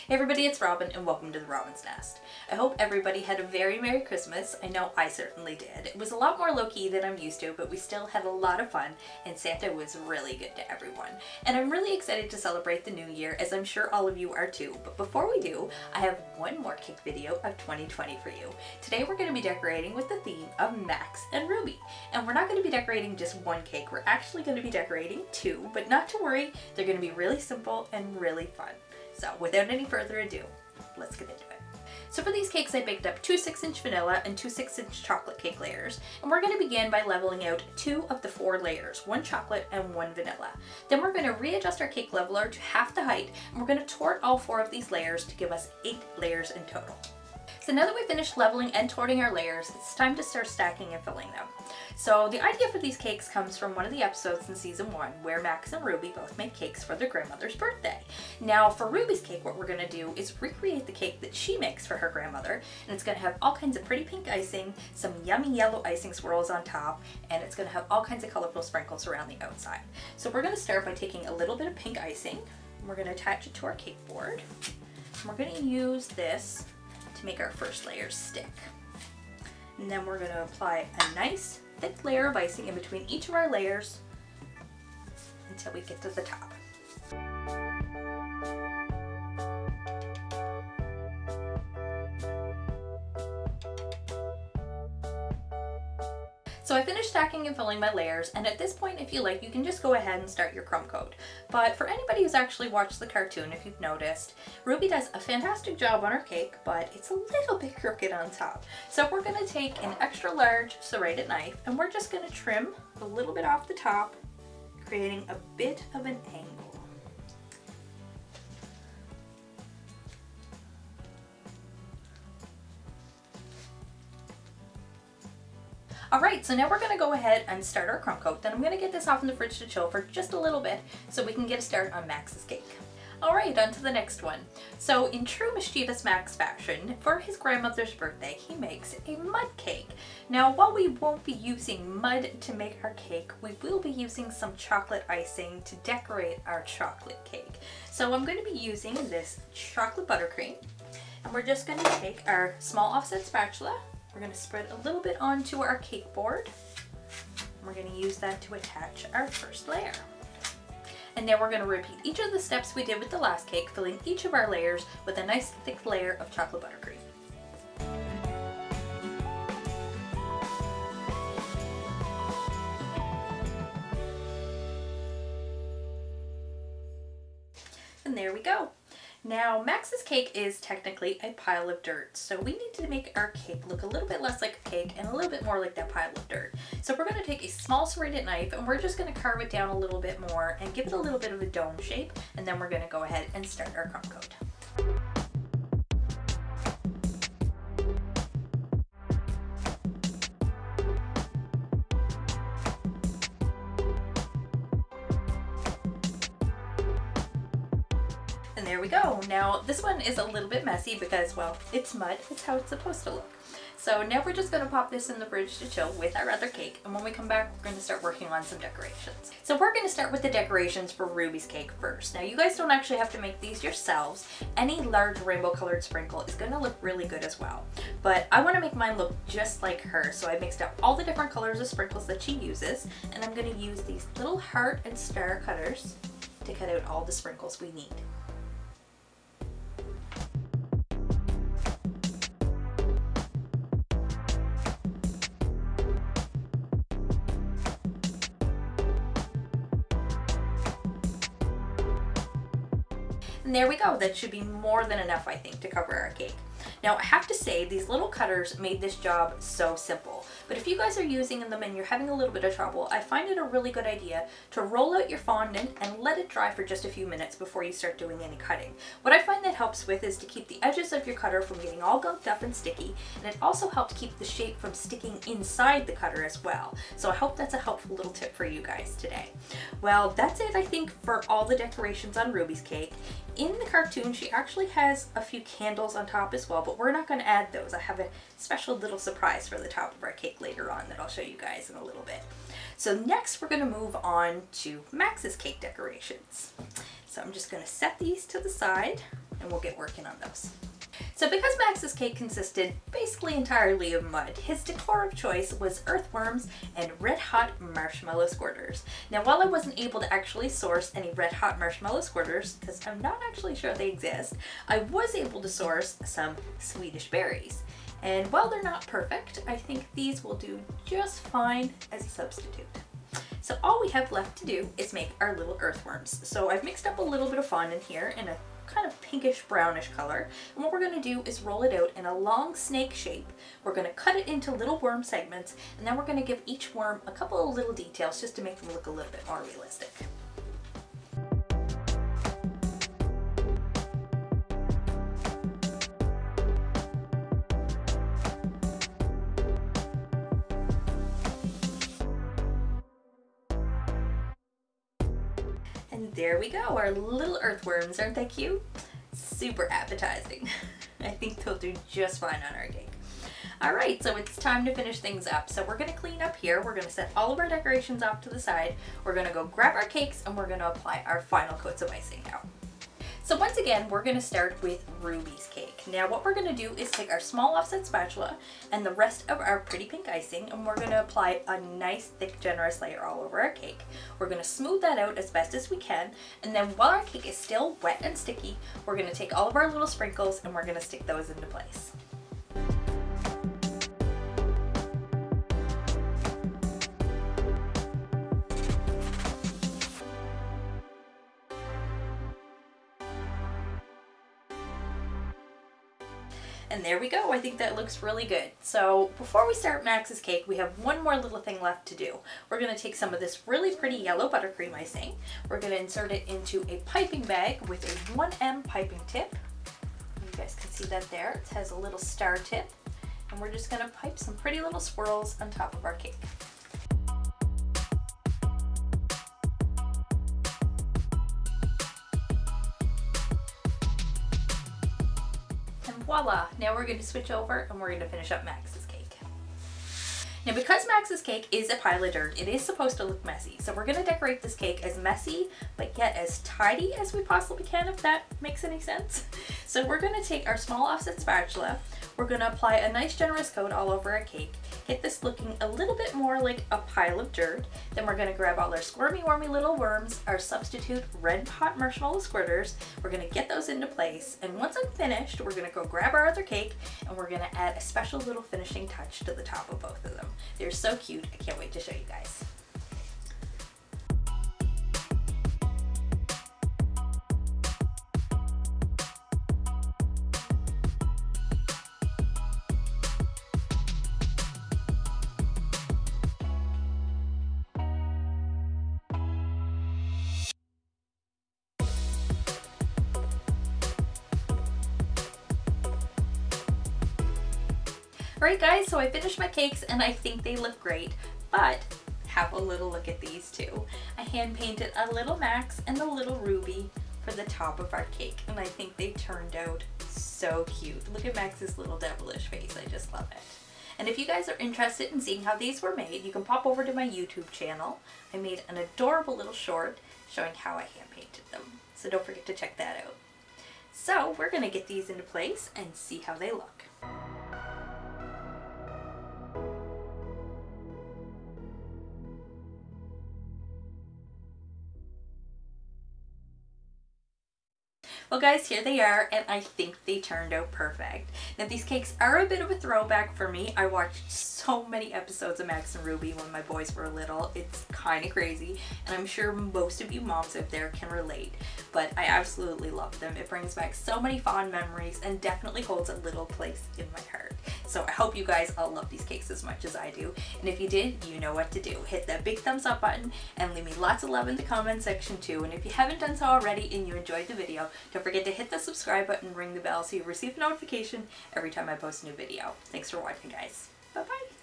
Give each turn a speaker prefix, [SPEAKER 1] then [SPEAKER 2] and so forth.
[SPEAKER 1] Hey everybody, it's Robin and welcome to the Robin's Nest. I hope everybody had a very Merry Christmas. I know I certainly did. It was a lot more low-key than I'm used to, but we still had a lot of fun and Santa was really good to everyone. And I'm really excited to celebrate the new year, as I'm sure all of you are too. But before we do, I have one more cake video of 2020 for you. Today we're going to be decorating with the theme of Max and Ruby. And we're not going to be decorating just one cake, we're actually going to be decorating two, but not to worry, they're going to be really simple and really fun. So without any further ado, let's get into it. So for these cakes I baked up 2 6-inch vanilla and 2 6-inch chocolate cake layers, and we're going to begin by leveling out 2 of the 4 layers, 1 chocolate and 1 vanilla. Then we're going to readjust our cake leveler to half the height, and we're going to tort all 4 of these layers to give us 8 layers in total. So now that we've finished leveling and torting our layers, it's time to start stacking and filling them. So the idea for these cakes comes from one of the episodes in season 1 where Max and Ruby both made cakes for their grandmother's birthday. Now for Ruby's cake, what we're going to do is recreate the cake that she makes for her grandmother, and it's going to have all kinds of pretty pink icing, some yummy yellow icing swirls on top, and it's going to have all kinds of colorful sprinkles around the outside. So we're going to start by taking a little bit of pink icing, and we're going to attach it to our cake board. And we're going to use this to make our first layers stick. And then we're going to apply a nice thick layer of icing in between each of our layers until we get to the top. So I finished stacking and filling my layers, and at this point, if you like, you can just go ahead and start your crumb coat. But for anybody who's actually watched the cartoon, if you've noticed, Ruby does a fantastic job on her cake, but it's a little bit crooked on top. So we're going to take an extra large serrated knife, and we're just going to trim a little bit off the top, creating a bit of an angle. Alright, so now we're going to go ahead and start our crumb coat. Then I'm going to get this off in the fridge to chill for just a little bit so we can get a start on Max's cake. Alright, on to the next one. So in true mischievous Max fashion, for his grandmother's birthday, he makes a mud cake. Now while we won't be using mud to make our cake, we will be using some chocolate icing to decorate our chocolate cake. So I'm going to be using this chocolate buttercream, and we're just going to take our small offset spatula. We're going to spread a little bit onto our cake board. We're going to use that to attach our first layer. And then we're going to repeat each of the steps we did with the last cake, filling each of our layers with a nice thick layer of chocolate buttercream. And there we go. Now Max's cake is technically a pile of dirt, so we need to make our cake look a little bit less like a cake and a little bit more like that pile of dirt. So we're going to take a small serrated knife and we're just going to carve it down a little bit more and give it a little bit of a dome shape, and then we're going to go ahead and start our crumb coat. And there we go. Now this one is a little bit messy because, well, it's mud. It's how it's supposed to look. So now we're just going to pop this in the fridge to chill with our other cake, and when we come back we're going to start working on some decorations. So we're going to start with the decorations for Ruby's cake first. Now you guys don't actually have to make these yourselves. Any large rainbow colored sprinkle is going to look really good as well. But I want to make mine look just like her, so I mixed up all the different colors of sprinkles that she uses, and I'm going to use these little heart and star cutters to cut out all the sprinkles we need. And there we go. That should be more than enough, I think, to cover our cake. Now I have to say, these little cutters made this job so simple, but if you guys are using them and you're having a little bit of trouble, I find it a really good idea to roll out your fondant and let it dry for just a few minutes before you start doing any cutting. What I find that helps with is to keep the edges of your cutter from getting all gunked up and sticky, and it also helps keep the shape from sticking inside the cutter as well. So I hope that's a helpful little tip for you guys today. Well, that's it, I think, for all the decorations on Ruby's cake. In the cartoon, she actually has a few candles on top as well, but we're not going to add those. I have a special little surprise for the top of our cake later on that I'll show you guys in a little bit. So next we're going to move on to Max's cake decorations. So I'm just going to set these to the side. and we'll get working on those. So because Max's cake consisted basically entirely of mud, his decor of choice was earthworms and red hot marshmallow squirters. Now while I wasn't able to actually source any red hot marshmallow squirters, because I'm not actually sure they exist, I was able to source some Swedish berries. And while they're not perfect, I think these will do just fine as a substitute. So all we have left to do is make our little earthworms. So I've mixed up a little bit of fondant here in a kind of pinkish brownish color, and what we're going to do is roll it out in a long snake shape. We're going to cut it into little worm segments, and then we're going to give each worm a couple of little details just to make them look a little bit more realistic. And there we go, our little earthworms. Aren't they cute? Super appetizing. I think they'll do just fine on our cake. Alright, so it's time to finish things up. So we're going to clean up here. We're going to set all of our decorations off to the side. We're going to go grab our cakes and we're going to apply our final coats of icing now. So once again, we're going to start with Ruby's cake. Now what we're going to do is take our small offset spatula and the rest of our pretty pink icing, and we're going to apply a nice thick generous layer all over our cake. We're going to smooth that out as best as we can, and then while our cake is still wet and sticky, we're going to take all of our little sprinkles and we're going to stick those into place. And there we go. I think that looks really good. So before we start Max's cake, we have one more little thing left to do. We're going to take some of this really pretty yellow buttercream icing. We're going to insert it into a piping bag with a 1M piping tip. You guys can see that there. It has a little star tip. And we're just going to pipe some pretty little swirls on top of our cake. Voila! Now we're going to switch over and we're going to finish up Max's cake. Now because Max's cake is a pile of dirt, it is supposed to look messy. So we're going to decorate this cake as messy but yet as tidy as we possibly can, if that makes any sense. So we're going to take our small offset spatula, we're going to apply a nice generous coat all over our cake, get this looking a little bit more like a pile of dirt. Then we're going to grab all our squirmy wormy little worms, our substitute red hot marshmallow squirters, we're going to get those into place, and once I'm finished we're going to go grab our other cake and we're going to add a special little finishing touch to the top of both of them. They're so cute, I can't wait to show you guys. Alright guys, so I finished my cakes and I think they look great, but have a little look at these two. I hand painted a little Max and a little Ruby for the top of our cake, and I think they turned out so cute. Look at Max's little devilish face, I just love it. And if you guys are interested in seeing how these were made, you can pop over to my YouTube channel. I made an adorable little short showing how I hand painted them, so don't forget to check that out. So we're going to get these into place and see how they look. Well guys, here they are, and I think they turned out perfect. Now these cakes are a bit of a throwback for me. I watched so many episodes of Max and Ruby when my boys were little. It's kind of crazy, and I'm sure most of you moms out there can relate, but I absolutely love them. It brings back so many fond memories and definitely holds a little place in my heart. So I hope you guys all love these cakes as much as I do, and if you did, you know what to do. Hit that big thumbs up button and leave me lots of love in the comment section too, and if you haven't done so already and you enjoyed the video, don't forget to hit the subscribe button and ring the bell so you receive a notification every time I post a new video. Thanks for watching guys. Bye bye.